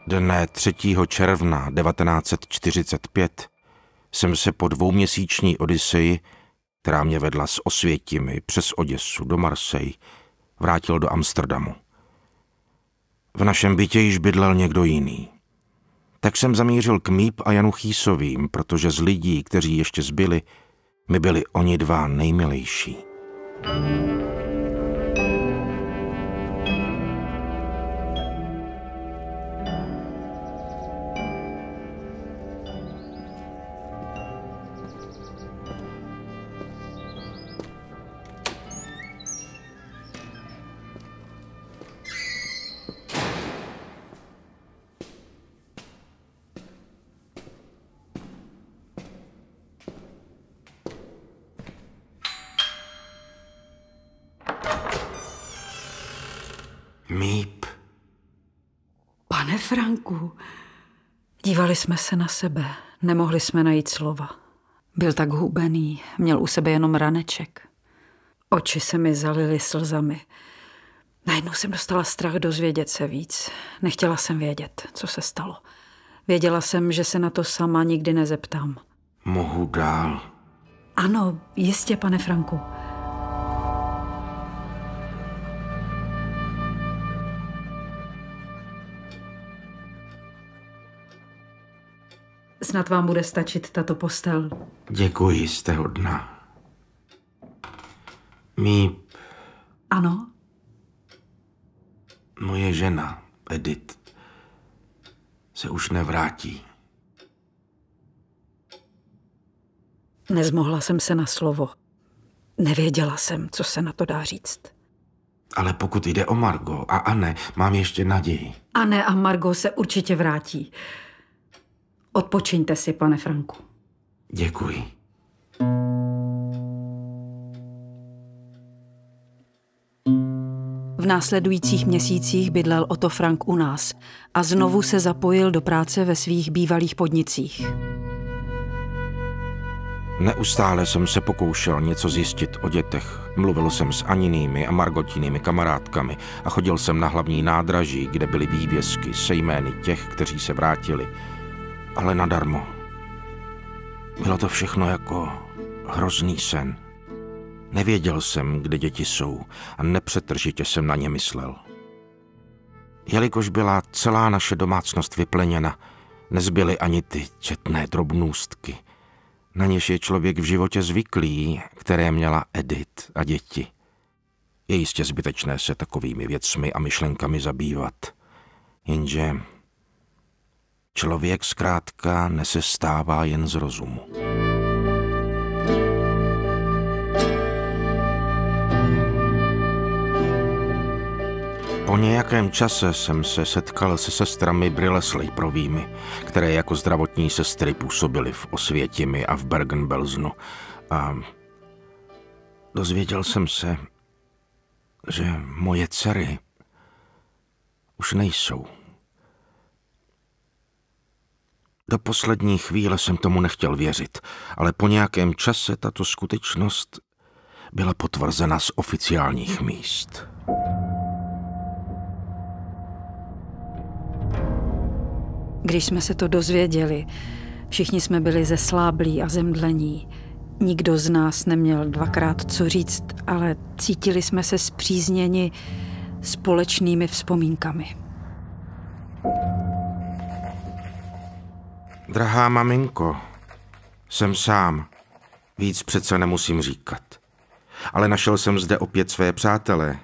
Dne 3. června 1945 jsem se po dvouměsíční odyseji, která mě vedla z Osvětimi přes Oděsu do Marseille, vrátil do Amsterdamu. V našem bytě již bydlel někdo jiný. Tak jsem zamířil k Míp a Janu Chýsovým, protože z lidí, kteří ještě zbyli, mi byli oni dva nejmilejší. Míp. Pane Franku, dívali jsme se na sebe, nemohli jsme najít slova. Byl tak hubený, měl u sebe jenom raneček. Oči se mi zalily slzami. Najednou jsem dostala strach dozvědět se víc. Nechtěla jsem vědět, co se stalo. Věděla jsem, že se na to sama nikdy nezeptám. Mohu dál? Ano, jistě, pane Franku. Snad vám bude stačit tato postel. Děkuji, jste hodná. Míp. Ano? Moje žena, Edith, se už nevrátí. Nezmohla jsem se na slovo. Nevěděla jsem, co se na to dá říct. Ale pokud jde o Margot a Anne, mám ještě naději. Anne a Margot se určitě vrátí. Odpočiňte si, pane Franku. Děkuji. V následujících měsících bydlel Otto Frank u nás a znovu se zapojil do práce ve svých bývalých podnicích. Neustále jsem se pokoušel něco zjistit o dětech. Mluvil jsem s Aninými a Margotinými kamarádkami a chodil jsem na hlavní nádraží, kde byly vývězky se jmény těch, kteří se vrátili. Ale nadarmo. Bylo to všechno jako hrozný sen. Nevěděl jsem, kde děti jsou a nepřetržitě jsem na ně myslel. Jelikož byla celá naše domácnost vypleněna, nezbyly ani ty četné drobnůstky, na něž je člověk v životě zvyklý, které měla Edith a děti. Je jistě zbytečné se takovými věcmi a myšlenkami zabývat, jenže člověk zkrátka nesestává jen z rozumu. Po nějakém čase jsem se setkal se sestrami Brilleslejprovými, které jako zdravotní sestry působily v Osvětimi a v Bergen-Belsnu. A dozvěděl jsem se, že moje dcery už nejsou. Do poslední chvíle jsem tomu nechtěl věřit, ale po nějakém čase tato skutečnost byla potvrzena z oficiálních míst. Když jsme se to dozvěděli, všichni jsme byli zesláblí a zemdlení. Nikdo z nás neměl dvakrát co říct, ale cítili jsme se spřízněni společnými vzpomínkami. Drahá maminko, jsem sám. Víc přece nemusím říkat. Ale našel jsem zde opět své přátele.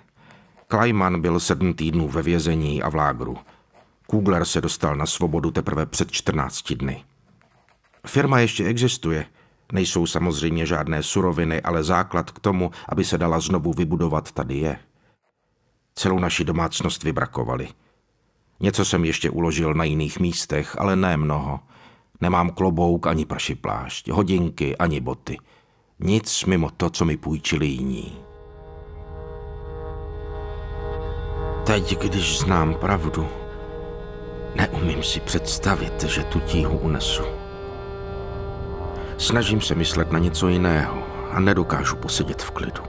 Kleiman byl 7 týdnů ve vězení a v lágru. Kugler se dostal na svobodu teprve před 14 dny. Firma ještě existuje. Nejsou samozřejmě žádné suroviny, ale základ k tomu, aby se dala znovu vybudovat, tady je. Celou naši domácnost vybrakovali. Něco jsem ještě uložil na jiných místech, ale ne mnoho. Nemám klobouk ani prší plášť, hodinky ani boty. Nic mimo to, co mi půjčili jiní. Teď, když znám pravdu, neumím si představit, že tu tíhu unesu. Snažím se myslet na něco jiného a nedokážu posedět v klidu.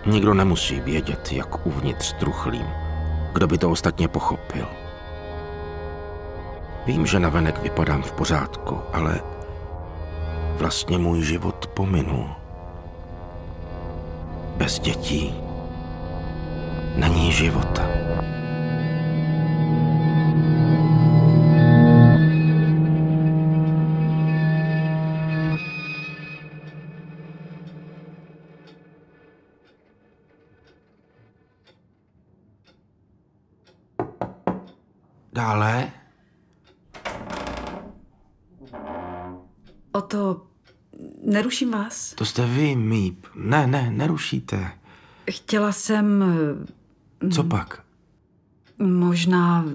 Nikdo nemusí vědět, jak uvnitř truchlím. Kdo by to ostatně pochopil? Vím, že navenek vypadám v pořádku, ale vlastně můj život pominul. Bez dětí není života. Dále? Oto, neruším vás? To jste vy, Míp. Ne, nerušíte. Chtěla jsem... Co pak? Možná...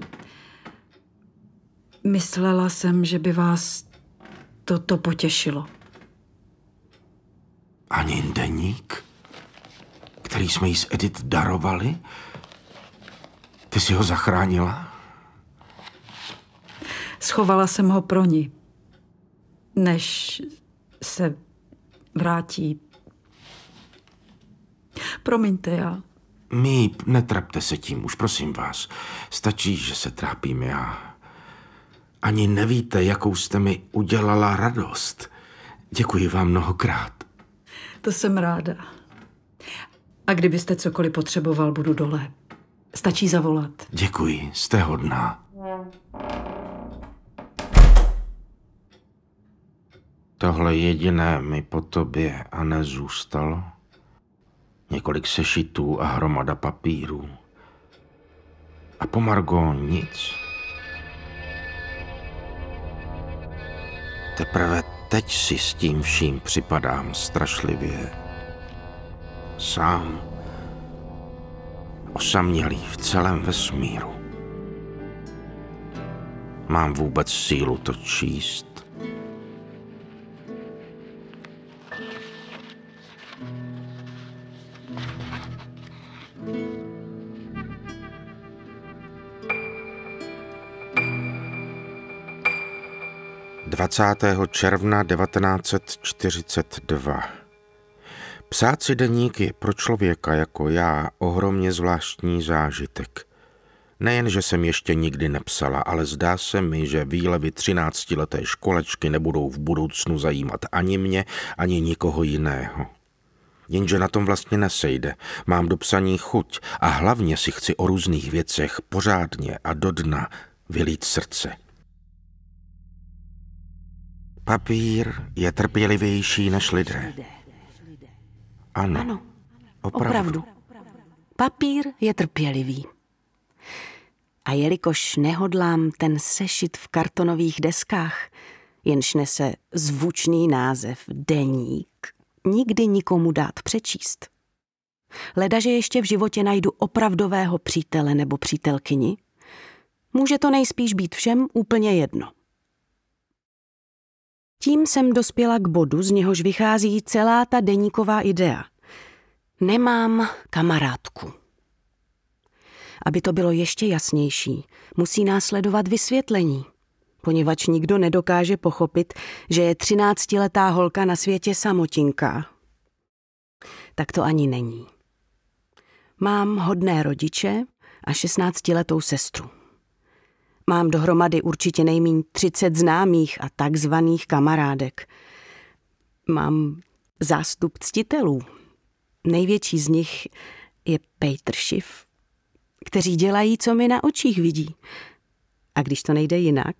Myslela jsem, že by vás toto potěšilo. Ani deník, který jsme jí s Edith darovali? Ty jsi ho zachránila? Schovala jsem ho pro ní, než se vrátí. Promiňte, já. Míp, netrapte se tím, už prosím vás. Stačí, že se trápím já. Ani nevíte, jakou jste mi udělala radost. Děkuji vám mnohokrát. To jsem ráda. A kdybyste cokoliv potřeboval, budu dole. Stačí zavolat. Děkuji, jste hodná. Tohle jediné mi po tobě a nezůstalo. Několik sešitů a hromada papírů. A po Margot nic. Teprve teď si s tím vším připadám strašlivě. Sám. Osamělý v celém vesmíru. Mám vůbec sílu to číst? ...20. června 1942. Psát si deník je pro člověka jako já ohromně zvláštní zážitek. Nejen, že jsem ještě nikdy nepsala, ale zdá se mi, že výlevy 13leté školečky nebudou v budoucnu zajímat ani mě, ani nikoho jiného. Jenže na tom vlastně nesejde. Mám do psaní chuť a hlavně si chci o různých věcech pořádně a do dna vylít srdce. Papír je trpělivější než lidé. Ano, opravdu. Papír je trpělivý. A jelikož nehodlám ten sešit v kartonových deskách, jenž nese zvučný název deník, nikdy nikomu dát přečíst. Ledaže ještě v životě najdu opravdového přítele nebo přítelkyni, může to nejspíš být všem úplně jedno. Tím jsem dospěla k bodu, z něhož vychází celá ta deníková idea. Nemám kamarádku. Aby to bylo ještě jasnější, musí následovat vysvětlení, poněvadž nikdo nedokáže pochopit, že je 13letá holka na světě samotinká. Tak to ani není. Mám hodné rodiče a 16letou sestru. Mám dohromady určitě nejmíň 30 známých a takzvaných kamarádek. Mám zástup ctitelů. Největší z nich je Peter Schiff, kteří dělají, co mi na očích vidí. A když to nejde jinak,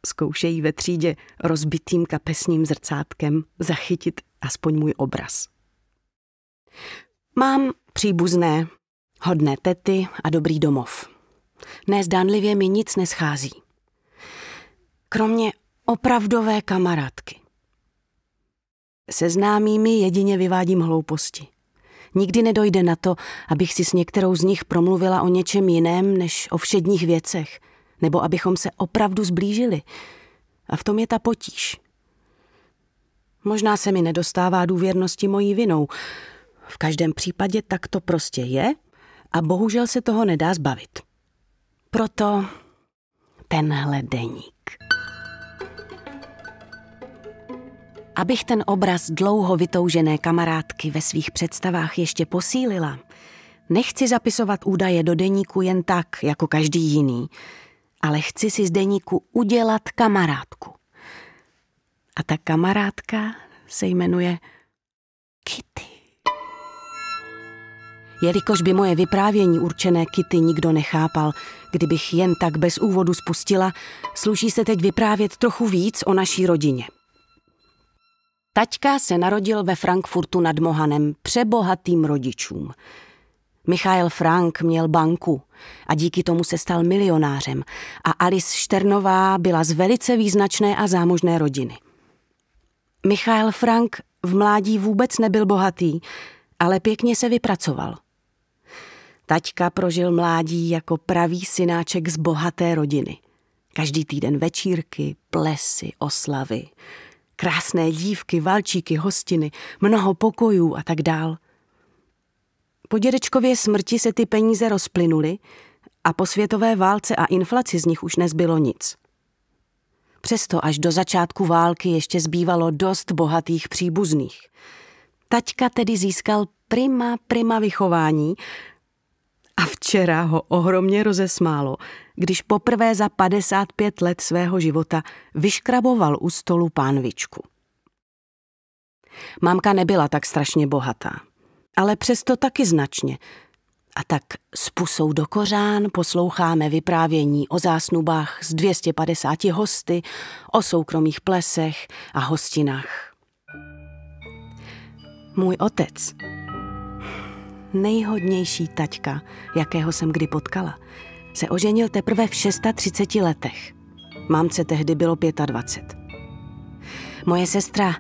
zkoušejí ve třídě rozbitým kapesním zrcátkem zachytit aspoň můj obraz. Mám příbuzné, hodné tety a dobrý domov. Nezdánlivě mi nic neschází. Kromě opravdové kamarádky. Se známými jedině vyvádím hlouposti. Nikdy nedojde na to, abych si s některou z nich promluvila o něčem jiném než o všedních věcech, nebo abychom se opravdu zblížili. A v tom je ta potíž. Možná se mi nedostává důvěrnosti mojí vinou. V každém případě tak to prostě je a bohužel se toho nedá zbavit. Proto tenhle deník. Abych ten obraz dlouho vytoužené kamarádky ve svých představách ještě posílila, nechci zapisovat údaje do deníku jen tak, jako každý jiný, ale chci si z deníku udělat kamarádku. A ta kamarádka se jmenuje Kitty. Jelikož by moje vyprávění určené Kitty nikdo nechápal, kdybych jen tak bez úvodu spustila, sluší se teď vyprávět trochu víc o naší rodině. Taťka se narodil ve Frankfurtu nad Mohanem přebohatým rodičům. Michael Frank měl banku a díky tomu se stal milionářem a Alice Šternová byla z velice význačné a zámožné rodiny. Michael Frank v mládí vůbec nebyl bohatý, ale pěkně se vypracoval. Taťka prožil mládí jako pravý synáček z bohaté rodiny. Každý týden večírky, plesy, oslavy, krásné dívky, valčíky, hostiny, mnoho pokojů a tak dál. Po dědečkově smrti se ty peníze rozplynuly a po světové válce a inflaci z nich už nezbylo nic. Přesto až do začátku války ještě zbývalo dost bohatých příbuzných. Taťka tedy získal prima vychování a včera ho ohromně rozesmálo, když poprvé za 55 let svého života vyškraboval u stolu pánvičku. Mámka nebyla tak strašně bohatá, ale přesto taky značně. A tak s pusou do kořán posloucháme vyprávění o zásnubách s 250 hosty, o soukromých plesech a hostinách. Můj otec, nejhodnější taťka, jakého jsem kdy potkala, se oženil teprve v 36 letech. Mámce tehdy bylo 25. Moje sestra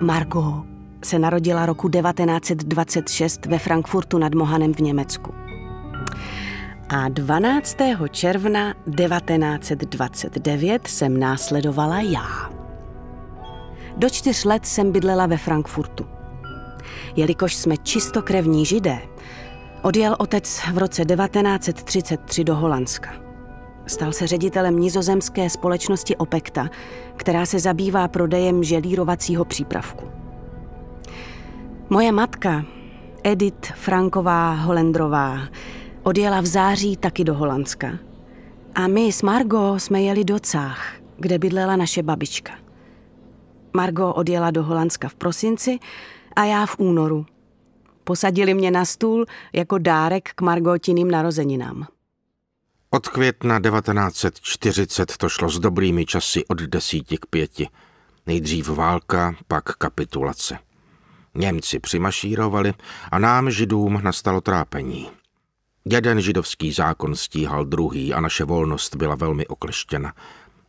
Margot se narodila roku 1926 ve Frankfurtu nad Mohanem v Německu. A 12. června 1929 jsem následovala já. Do 4 let jsem bydlela ve Frankfurtu. Jelikož jsme čistokrevní Židé, odjel otec v roce 1933 do Holandska. Stal se ředitelem nizozemské společnosti Opekta, která se zabývá prodejem želírovacího přípravku. Moje matka, Edith Franková Holendrová, odjela v září taky do Holandska. A my s Margot jsme jeli do Cách, kde bydlela naše babička. Margot odjela do Holandska v prosinci a já v únoru. Posadili mě na stůl jako dárek k Margotiným narozeninám. Od května 1940 to šlo s dobrými časy od 10 k 5. Nejdřív válka, pak kapitulace. Němci přimašírovali a nám, Židům, nastalo trápení. Jeden židovský zákon stíhal druhý a naše volnost byla velmi okleštěna.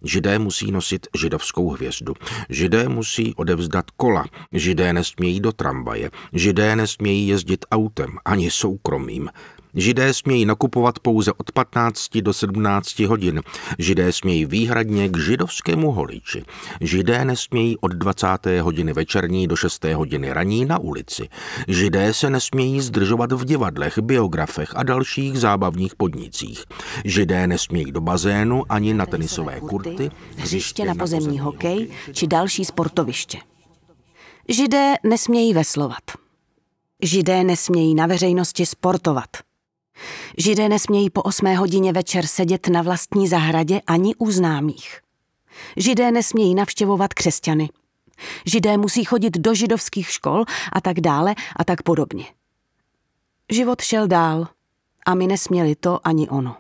Židé musí nosit židovskou hvězdu. Židé musí odevzdat kola. Židé nesmějí do tramvaje. Židé nesmějí jezdit autem, ani soukromým. Židé smějí nakupovat pouze od 15 do 17 hodin. Židé smějí výhradně k židovskému holiči. Židé nesmějí od 20. hodiny večerní do 6. hodiny raní na ulici. Židé se nesmějí zdržovat v divadlech, biografech a dalších zábavních podnicích. Židé nesmějí do bazénu ani na tenisové kurty, hřiště na pozemní hokej či další sportoviště. Židé nesmějí veslovat. Židé nesmějí na veřejnosti sportovat. Židé nesmějí po 8 hodině večer sedět na vlastní zahradě ani u známých. Židé nesmějí navštěvovat křesťany. Židé musí chodit do židovských škol a tak dále a tak podobně. Život šel dál a my nesměli to ani ono.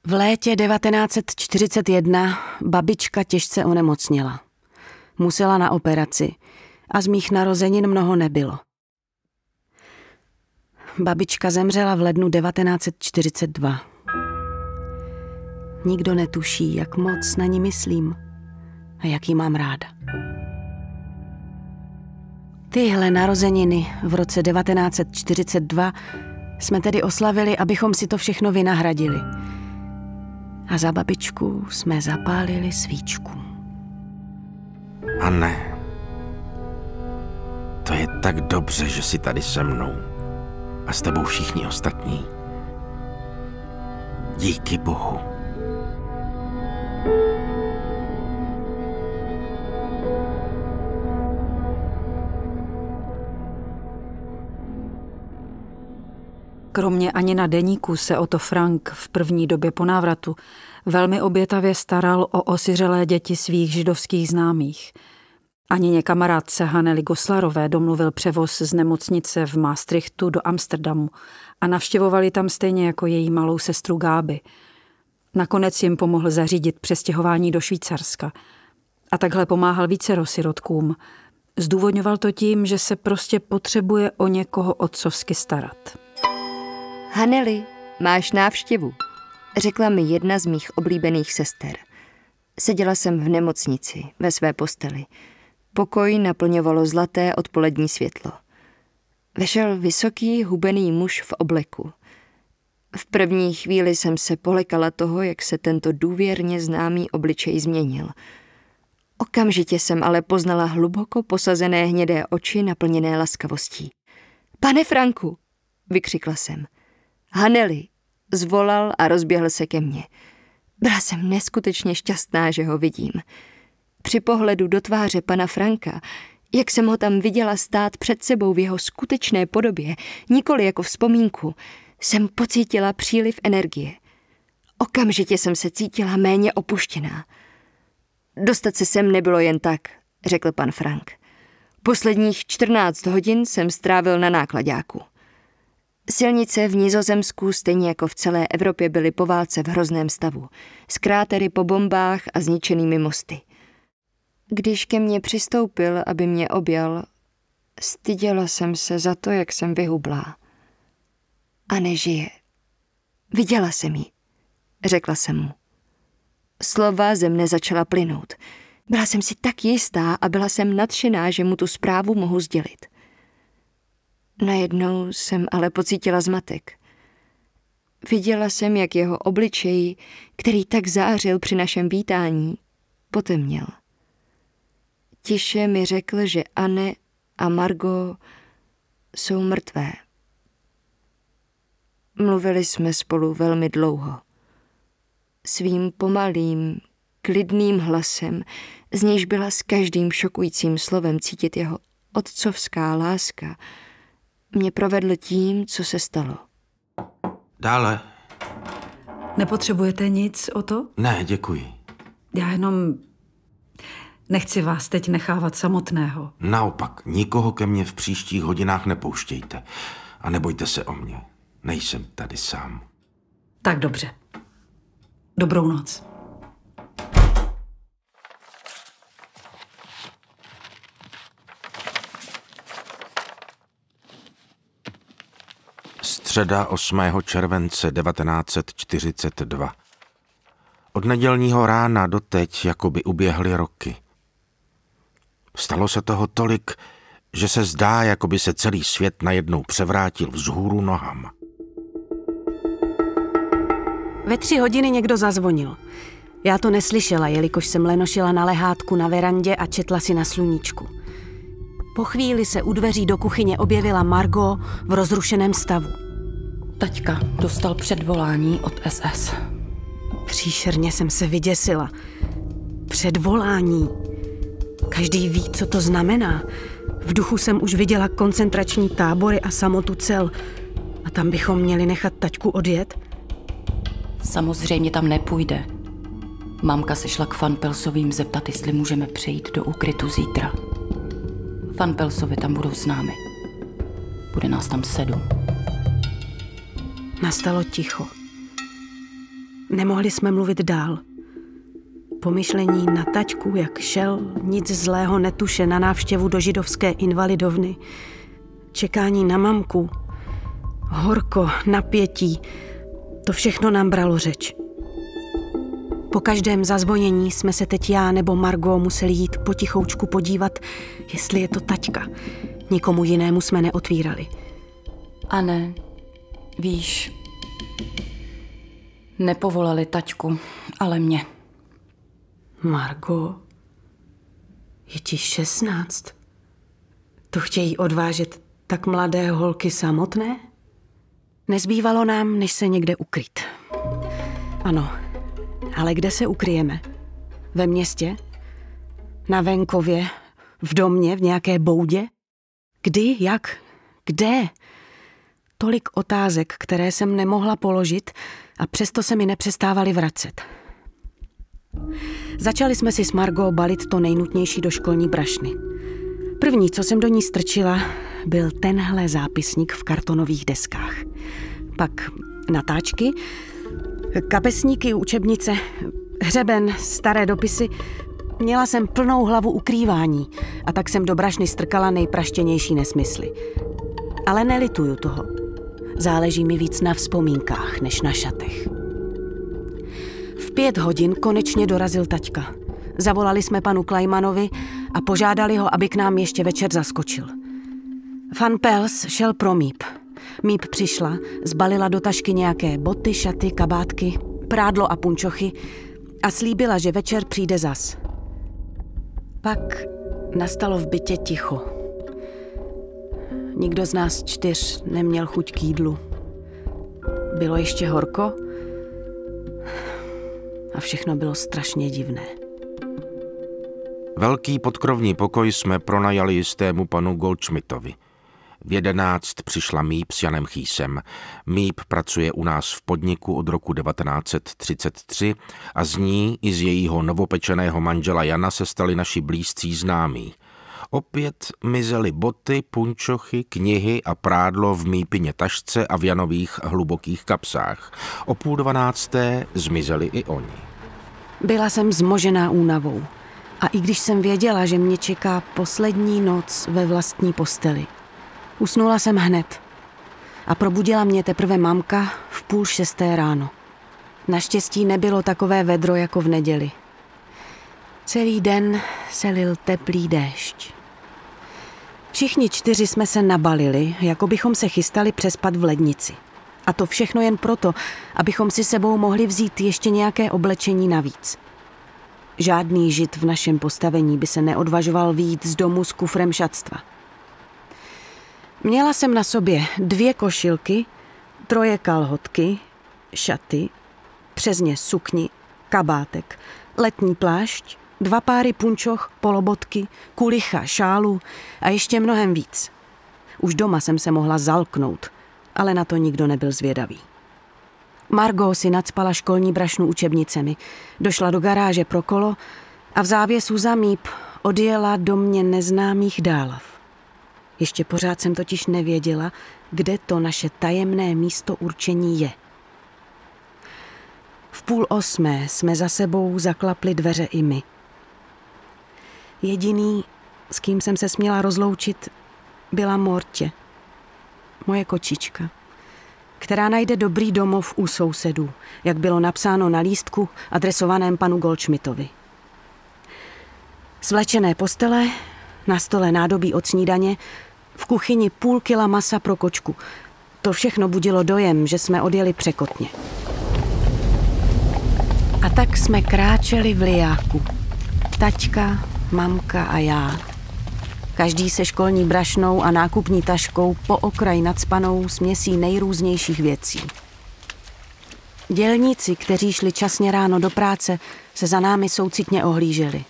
V létě 1941 babička těžce onemocněla. Musela na operaci a z mých narozenin mnoho nebylo. Babička zemřela v lednu 1942. Nikdo netuší, jak moc na ní myslím a jak ji mám ráda. Tyhle narozeniny v roce 1942 jsme tedy oslavili, abychom si to všechno vynahradili. A za babičku jsme zapálili svíčku. A ne. To je tak dobře, že jsi tady se mnou. A s tebou všichni ostatní. Díky Bohu. Kromě Anina deníku se Otto Frank v první době po návratu velmi obětavě staral o osiřelé děti svých židovských známých. Anině kamarádce Hanely Goslarové domluvil převoz z nemocnice v Maastrichtu do Amsterdamu a navštěvovali tam stejně jako její malou sestru Gáby. Nakonec jim pomohl zařídit přestěhování do Švýcarska. A takhle pomáhal vícero sirotkům. Zdůvodňoval to tím, že se prostě potřebuje o někoho otcovsky starat. Hanely, máš návštěvu, řekla mi jedna z mých oblíbených sester. Seděla jsem v nemocnici, ve své posteli. Pokoj naplňovalo zlaté odpolední světlo. Vešel vysoký, hubený muž v obleku. V první chvíli jsem se polekala toho, jak se tento důvěrně známý obličej změnil. Okamžitě jsem ale poznala hluboko posazené hnědé oči naplněné laskavostí. Pane Franku, vykřikla jsem. Hanely, zvolal a rozběhl se ke mně. Byla jsem neskutečně šťastná, že ho vidím. Při pohledu do tváře pana Franka, jak jsem ho tam viděla stát před sebou v jeho skutečné podobě, nikoli jako vzpomínku, jsem pocítila příliv energie. Okamžitě jsem se cítila méně opuštěná. Dostat se sem nebylo jen tak, řekl pan Frank. Posledních 14 hodin jsem strávil na náklaďáku. Silnice v Nizozemsku, stejně jako v celé Evropě, byly po válce v hrozném stavu, s krátery po bombách a zničenými mosty. Když ke mně přistoupil, aby mě objal, styděla jsem se za to, jak jsem vyhublá. A nežije. Viděla jsem ji, řekla jsem mu. Slova ze mne začala plynout. Byla jsem si tak jistá a byla jsem nadšená, že mu tu zprávu mohu sdělit. Najednou jsem ale pocítila zmatek. Viděla jsem, jak jeho obličej, který tak zářil při našem vítání, potemněl. Tiše mi řekl, že Anne a Margot jsou mrtvé. Mluvili jsme spolu velmi dlouho. Svým pomalým, klidným hlasem, z nějž byla s každým šokujícím slovem cítit jeho otcovská láska, mě provedl tím, co se stalo. Dále. Nepotřebujete nic o to? Ne, děkuji. Já jenom nechci vás teď nechávat samotného. Naopak, nikoho ke mně v příštích hodinách nepouštějte. A nebojte se o mě. Nejsem tady sám. Tak dobře. Dobrou noc. Středa 8. července 1942. Od nedělního rána doteď jakoby uběhly roky. Stalo se toho tolik, že se zdá, jakoby se celý svět najednou převrátil vzhůru nohama. Ve 3 hodiny někdo zazvonil. Já to neslyšela, jelikož jsem lenošila na lehátku na verandě a četla si na sluníčku. Po chvíli se u dveří do kuchyně objevila Margot v rozrušeném stavu. Taťka dostal předvolání od SS. Příšerně jsem se vyděsila. Předvolání. Každý ví, co to znamená. V duchu jsem už viděla koncentrační tábory a samotu cel. A tam bychom měli nechat taťku odjet? Samozřejmě tam nepůjde. Mamka se šla k Van Pelsovým zeptat, jestli můžeme přejít do úkrytu zítra. Van Pelsovi tam budou s námi. Bude nás tam 7. Nastalo ticho. Nemohli jsme mluvit dál. Pomyšlení na taťku, jak šel, nic zlého netuše na návštěvu do židovské invalidovny. Čekání na mamku. Horko, napětí. To všechno nám bralo řeč. Po každém zazvonění jsme se teď já nebo Margot museli jít potichoučku podívat, jestli je to taťka. Nikomu jinému jsme neotvírali. A ne, víš, nepovolali taťku, ale mě. Margot, je ti 16? To chtějí odvážet tak mladé holky samotné? Nezbývalo nám, než se někde ukryt. Ano, ale kde se ukryjeme? Ve městě? Na venkově? V domě? V nějaké boudě? Kdy? Jak? Kde? Tolik otázek, které jsem nemohla položit a přesto se mi nepřestávaly vracet. Začali jsme si s Margot balit to nejnutnější do školní brašny. První, co jsem do ní strčila, byl tenhle zápisník v kartonových deskách. Pak natáčky, kapesníky, učebnice, hřeben, staré dopisy. Měla jsem plnou hlavu ukrývání a tak jsem do brašny strkala nejpraštěnější nesmysly. Ale nelituju toho. Záleží mi víc na vzpomínkách, než na šatech. V 5 hodin konečně dorazil taťka. Zavolali jsme panu Klajmanovi a požádali ho, aby k nám ještě večer zaskočil. Fan Pels šel pro Míp. Míp přišla, zbalila do tašky nějaké boty, šaty, kabátky, prádlo a punčochy a slíbila, že večer přijde zas. Pak nastalo v bytě ticho. Nikdo z nás 4 neměl chuť k jídlu. Bylo ještě horko a všechno bylo strašně divné. Velký podkrovní pokoj jsme pronajali jistému panu Goldschmidtovi. V 11 přišla Míp s Janem Chýsem. Míp pracuje u nás v podniku od roku 1933 a z ní i z jejího novopečeného manžela Jana se stali naši blízcí známí. Opět mizely boty, punčochy, knihy a prádlo v Mípině tašce a v Janových hlubokých kapsách. O 11:30 zmizeli i oni. Byla jsem zmožená únavou a i když jsem věděla, že mě čeká poslední noc ve vlastní posteli, usnula jsem hned a probudila mě teprve mamka v 5:30 ráno. Naštěstí nebylo takové vedro jako v neděli. Celý den se lil teplý déšť. Všichni 4 jsme se nabalili, jako bychom se chystali přespat v lednici. A to všechno jen proto, abychom si sebou mohli vzít ještě nějaké oblečení navíc. Žádný žid v našem postavení by se neodvažoval vyjít z domu s kufrem šatstva. Měla jsem na sobě 2 košilky, 3 kalhotky, šaty, přes ně sukni, kabátek, letní plášť, 2 páry punčoch, polobotky, kulicha, šálu a ještě mnohem víc. Už doma jsem se mohla zalknout, ale na to nikdo nebyl zvědavý. Margot si nacpala školní brašnu učebnicemi, došla do garáže pro kolo a v závěsu za Míp odjela do mě neznámých dálav. Ještě pořád jsem totiž nevěděla, kde to naše tajemné místo určení je. V 7:30 jsme za sebou zaklapli dveře i my. Jediný, s kým jsem se směla rozloučit, byla Mortě, moje kočička, která najde dobrý domov u sousedů, jak bylo napsáno na lístku adresovaném panu Goldschmidtovi. Svlečené postele, na stole nádobí od snídaně, v kuchyni 0,5 kila masa pro kočku. To všechno budilo dojem, že jsme odjeli překotně. A tak jsme kráčeli v lijáku. Taťka, mamka a já. Každý se školní brašnou a nákupní taškou po okraj nacpanou směsí nejrůznějších věcí. Dělníci, kteří šli časně ráno do práce, se za námi soucitně ohlíželi.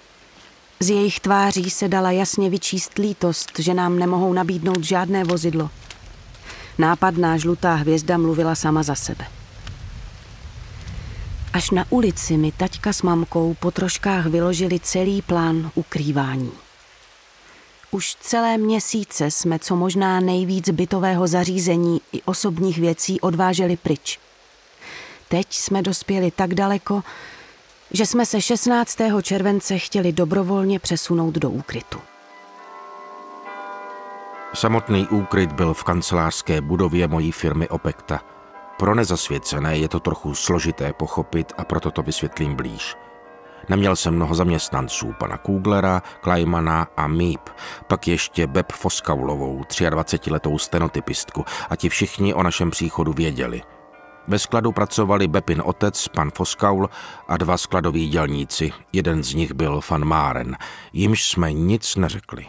Z jejich tváří se dala jasně vyčíst lítost, že nám nemohou nabídnout žádné vozidlo. Nápadná žlutá hvězda mluvila sama za sebe. Až na ulici mi taťka s mamkou po troškách vyložili celý plán ukrývání. Už celé měsíce jsme co možná nejvíc bytového zařízení i osobních věcí odváželi pryč. Teď jsme dospěli tak daleko, že jsme se 16. července chtěli dobrovolně přesunout do úkrytu. Samotný úkryt byl v kancelářské budově mojí firmy Opekta. Pro nezasvěcené je to trochu složité pochopit a proto to vysvětlím blíž. Neměl jsem mnoho zaměstnanců, pana Kuglera, Klajmana a Míp, pak ještě Beb Foskaulovou, 23letou stenotypistku, a ti všichni o našem příchodu věděli. Ve skladu pracovali Bepin otec, pan Foskaul, a 2 skladoví dělníci, jeden z nich byl Van Máren, jimž jsme nic neřekli.